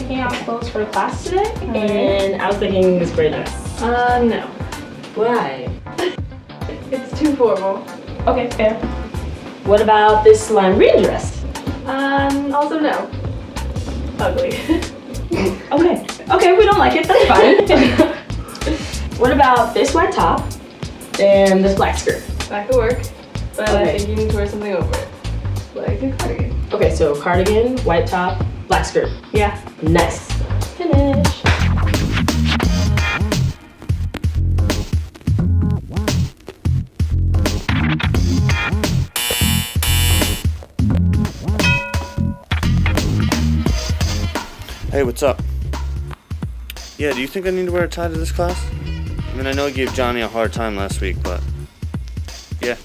picking out clothes for class today. And I was thinking this gray dress. No. Why? It's too formal. Okay, fair. What about this lime green dress? Also no. Ugly. Okay, we don't like it, that's fine. What about this white top and this black skirt? That could work, but I Okay. think you need to wear something over it. Like a cardigan. Okay, so cardigan, white top, black skirt. Yeah. Nice. Finish. Hey, what's up? Yeah, do you think I need to wear a tie to this class? I mean, I know I gave Johnny a hard time last week, but yeah.